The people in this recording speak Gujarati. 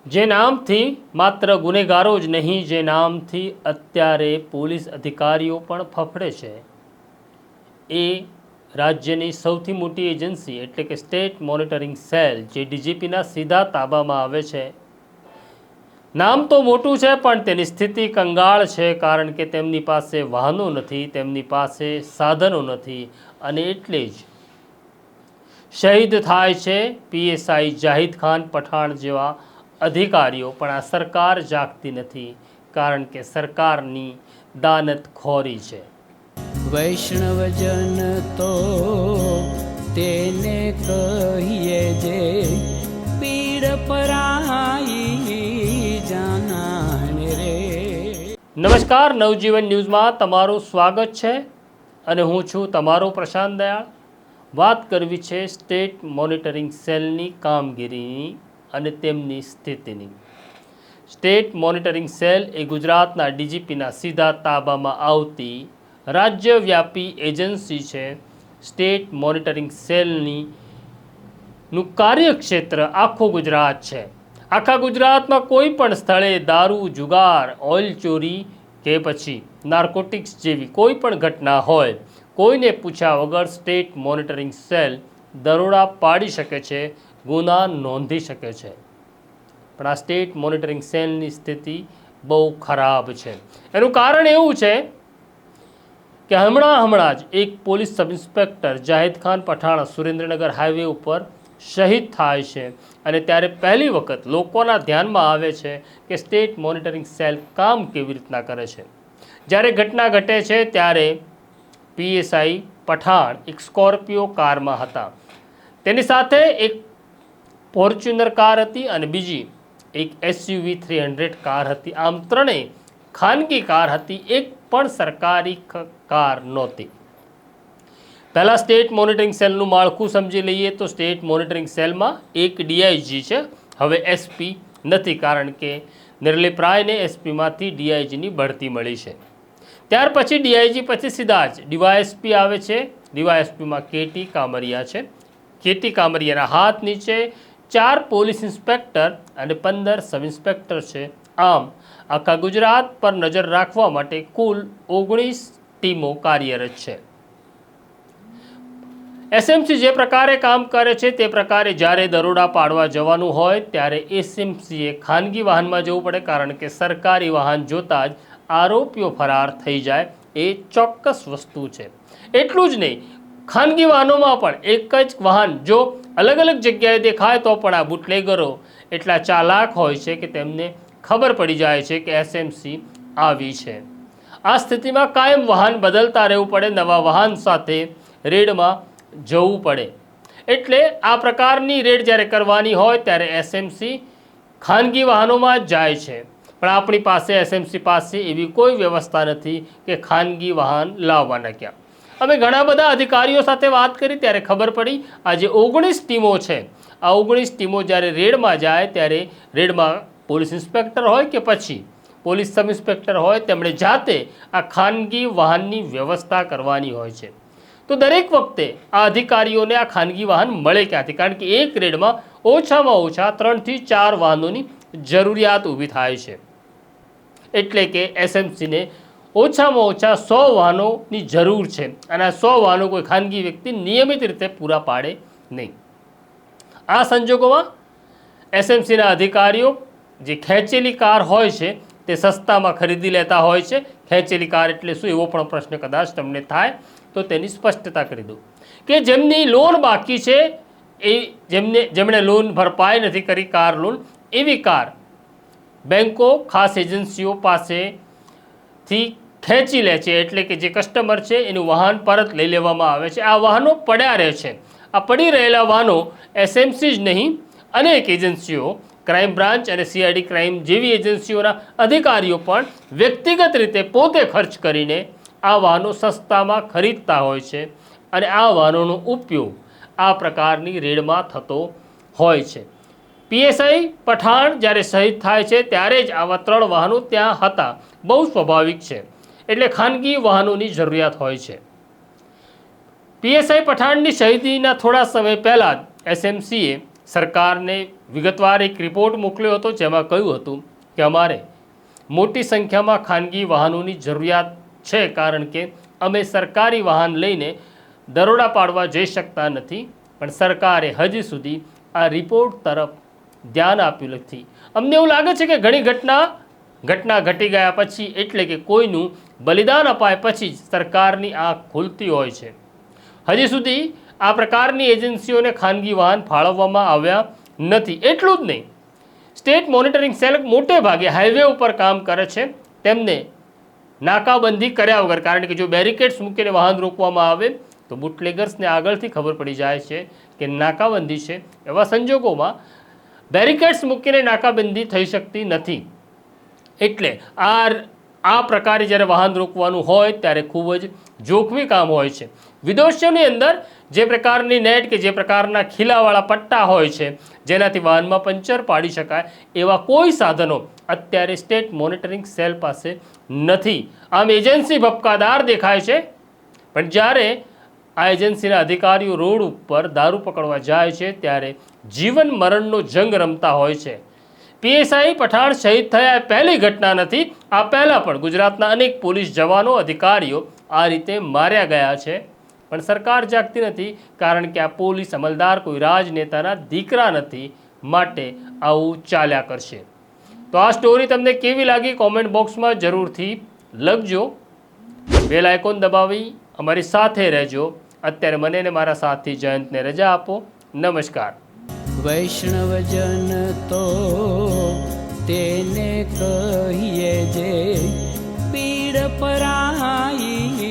જે નામથી માત્ર ગુનેગારો જ નહીં, જે નામથી અત્યારે પોલીસ અધિકારીઓ પણ ફફડે છે, એ રાજ્યની સૌથી મોટી એજન્સી એટલે કે સ્ટેટ મોનિટરિંગ સેલ, જે ડીજીપીના સીધા તાબામાં આવે છે. નામ તો મોટું છે પણ તેની સ્થિતિ કંગાળ છે, કારણ કે તેમની પાસે વાહનો નથી, તેમની પાસે સાધનો નથી, અને એટલે જ શહીદ થાય છે પીએસઆઈ જાહિદ ખાન પઠાણ જેવા અધિકારીઓ. પણ આ સરકાર જાગતી નથી, કારણ કે સરકારની દાનતખોરી છે. વૈષ્ણવજન તો તેને કહીએ જે પીડ પરાઈ જાનાને રે. નમસ્કાર, નવજીવન ન્યૂઝમાં તમારું સ્વાગત છે અને હું છું તમારો પ્રશાંત દયાળ. વાત કરવી છે સ્ટેટ મોનિટરિંગ સેલની કામગીરીની અને તેમની સ્થિતિની. સ્ટેટ મોનિટરિંગ સેલ એ ગુજરાતના ડીજીપીના સીધા તાબામાં આવતી રાજ્યવ્યાપી એજન્સી છે. સ્ટેટ મોનિટરિંગ સેલની નું કાર્યક્ષેત્ર આખું ગુજરાત છે. આખા ગુજરાતમાં કોઈ પણ સ્થળે દારૂ, જુગાર, ઓઇલ ચોરી કે પછી નાર્કોટિક્સ જેવી કોઈ પણ ઘટના હોય, કોઈને પૂછ્યા વગર સ્ટેટ મોનિટરિંગ સેલ દરોડા પાડી શકે છે, ગુના નોંધી શકે છે. પણ આ સ્ટેટ મોનિટરિંગ સેલની સ્થિતિ બહુ ખરાબ છે. એનું કારણ એવું છે કે હમણાં જ એક police sub inspector Zahid Khan Pathan Surendranagar highway ઉપર શહીદ થાય છે, અને ત્યારે પહેલી વખત લોકોના ધ્યાનમાં આવે છે કે સ્ટેટ મોનિટરિંગ સેલ કામ કેવી રીતના કરે છે. જ્યારે ઘટના ઘટે છે ત્યારે પીએસઆઈ પઠાણ એક સ્કોર્પિયો કારમાં હતા, તેની સાથે એક ફોર્ચ્યુનર કાર હતી અને બીજી એક એસયુવી 300 કાર હતી. આમ ત્રણેય ખાનગી કાર હતી, એક પણ સરકારી કાર નહોતી. પહેલાં સ્ટેટ મોનિટરિંગ સેલનું માળખું સમજી લઈએ તો સ્ટેટ મોનિટરિંગ સેલમાં એક ડીઆઈજી છે, હવે એસપી નથી, કારણ કે નિર્લિપ્રાયને એસપીમાંથી ડીઆઈજીની બઢતી મળી છે. ત્યાર પછી ડીઆઈજી પછી સીધા જ ડીવાયએસપી આવે છે. ડીવાયએસપીમાં કેટી કામરિયા છે. કેટી કામરિયાના હાથ નીચે 4 પોલીસ ઇન્સ્પેક્ટર અને 15 સબ ઇન્સ્પેક્ટર છે. આમ આખા ગુજરાત પર નજર રાખવા માટે કુલ 19 ટીમો કાર્યરત છે. એસએમસી જે પ્રકારે કામ કરે છે તે પ્રકારે જ્યારે દરોડા પાડવા જવાનું હોય ત્યારે એસએમસીએ ખાનગી વાહનમાં જવું પડે, કારણ કે સરકારી વાહન જોતા જ આરોપીઓ ફરાર થઈ જાય એ ચોક્કસ વસ્તુ છે. એટલું જ નહીં, ખાનગી વાહનોમાં પણ એક જ વાહન જો અલગ અલગ જગ્યાએ દેખાય તો પણ આ બુટલેગરો એટલા ચાલાક હોય છે કે તેમને ખબર પડી જાય છે કે એસએમસી આવી છે. આ સ્થિતિમાં કાયમ વાહન બદલતા રહેવું પડે, નવા વાહન સાથે રેડમાં જવું પડે. એટલે આ પ્રકારની રેડ જ્યારે કરવાની હોય ત્યારે એસએમસી ખાનગી વાહનોમાં જ જાય છે. પણ આપણી પાસે એસએમસી પાસે એવી કોઈ વ્યવસ્થા નથી કે ખાનગી વાહન લાવવાના. ક્યાં અમે ઘણા બધા અધિકારીઓ સાથે વાત કરી ત્યારે ખબર પડી આ જે 19 ટીમો છે, આ 19 ટીમો જ્યારે રેડમાં જાય ત્યારે રેડમાં પોલીસ ઇન્સ્પેક્ટર હોય કે પછી પોલીસ સબ ઇન્સ્પેક્ટર હોય, તેમણે જાતે આ ખાનગી વાહનની વ્યવસ્થા કરવાની હોય છે. તો દરેક વખતે આ અધિકારીઓને આ ખાનગી વાહન મળે ક્યાંથી? કારણ કે એક રેડમાં ઓછામાં ઓછા 3 થી 4 વાહનોની જરૂરિયાત ઊભી થાય છે. એટલે કે એસએમસીને ઓછામાં ઓછા 100 વાહનોની જરૂર છે, અને આ 100 વાહનો કોઈ ખાનગી વ્યક્તિ નિયમિત રીતે પૂરા પાડે નહીં. આ સંજોગોમાં એસએમસીના અધિકારીઓ જે ખેંચેલી કાર હોય છે તે સસ્તામાં ખરીદી લેતા હોય છે. ખેંચેલી કાર એટલે શું, એવો પણ પ્રશ્ન કદાચ તમને થાય તો તેની સ્પષ્ટતા કરી દઉં કે જેમની લોન બાકી છે, એ જેમણે લોન ભરપાઈ નથી કરી કાર લોન, એવી કાર બેન્કો ખાસ એજન્સીઓ પાસેથી ખેંચી લે છે. એટલે કે જે કસ્ટમર છે એનું વાહન પરત લઈ લેવામાં આવે છે. આ વાહનો પડ્યા રહે છે. આ પડી રહેલા વાહનો એસએમસી જ નહીં, અનેક એજન્સીઓ, ક્રાઇમ બ્રાન્ચ અને સીઆઈડી ક્રાઇમ જેવી એજન્સીઓના અધિકારીઓ પણ વ્યક્તિગત રીતે પોતે ખર્ચ કરીને આ વાહનો સસ્તામાં ખરીદતા હોય છે, અને આ વાહનોનો ઉપયોગ આ પ્રકારની રેડમાં થતો હોય છે. પીએસઆઈ પઠાણ જ્યારે શહીદ થાય છે ત્યારે જ આવા 3 વાહનો ત્યાં હતા, બહુ સ્વાભાવિક છે. એટલે ખાનગી વાહનોની જરૂરિયાત હોય છે. પીએસઆઈ પઠાણની શહીદીના થોડા સમય પહેલાં એસએમસીએ સરકારને વિગતવાર એક રિપોર્ટ મોકલ્યો હતો જેમાં કહ્યું હતું કે અમારે મોટી સંખ્યામાં ખાનગી વાહનોની જરૂરિયાત છે, કારણ કે અમે સરકારી વાહન લઈને દરોડા પાડવા જઈ શકતા નથી, પણ સરકારે હજી સુધી આ રિપોર્ટ તરફ ધ્યાન આપ્યું નથી. અમને એવું લાગે છે કે ઘણી ઘટના ઘટી ગયા પછી, એટલે કે કોઈનું બલિદાન અપાય પછી જ સરકારની આંખ ખુલતી હોય છે. હજી સુધી આ પ્રકારની એજન્સીઓને ખાનગી વાહન ફાળવવામાં આવ્યા નથી. એટલું જ નહીં, સ્ટેટ મોનિટરિંગ સેલ મોટે ભાગે હાઈવે ઉપર કામ કરે છે. તેમને નાકાબંધી કર્યા વગર, કારણ કે જો બેરિકેડ્સ મૂકીને વાહન રોકવામાં આવે તો બુટલેગર્સને આગળથી ખબર પડી જાય છે કે નાકાબંધી છે. એવા સંજોગોમાં બેરિકેડ્સ મૂકીને નાકાબંધી થઈ શકતી નથી. એટલે આ પ્રકારે જ્યારે વાહન રોકવાનું હોય ત્યારે ખૂબ જ જોખમી કામ હોય છે. વિદેશોની અંદર જે પ્રકારની નેટ કે જે પ્રકારના ખીલાવાળા પટ્ટા હોય છે, જેનાથી વાહનમાં પંચર પાડી શકાય, એવા કોઈ સાધનો અત્યારે સ્ટેટ મોનિટરિંગ સેલ પાસે નથી. આમ એજન્સી ભપકાદાર દેખાય છે, પણ જ્યારે આ એજન્સીના અધિકારીઓ રોડ ઉપર દારૂ પકડવા જાય છે ત્યારે જીવન મરણનો જંગ રમતા હોય છે. પીએસઆઈ પઠાણ શહીદ થયા એ પહેલી ઘટના નથી. આ પહેલાં પણ ગુજરાતના અનેક પોલીસ જવાનો, અધિકારીઓ આ રીતે માર્યા ગયા છે, પણ સરકાર જાગતી નથી, કારણ કે આ પોલીસ અમલદાર કોઈ રાજનેતાના દીકરા નથી, માટે આવું ચાલ્યા કરશે. તો આ સ્ટોરી તમને કેવી લાગી કોમેન્ટ બોક્સમાં જરૂરથી લખજો. બેલ આઇકોન દબાવી અમારી સાથે રહેજો. અત્યારે મને અને મારા સાથી જયંતને રજા આપો. નમસ્કાર. વૈષ્ણવજન તો તેને કહીએ જે પીડ પરાઈ.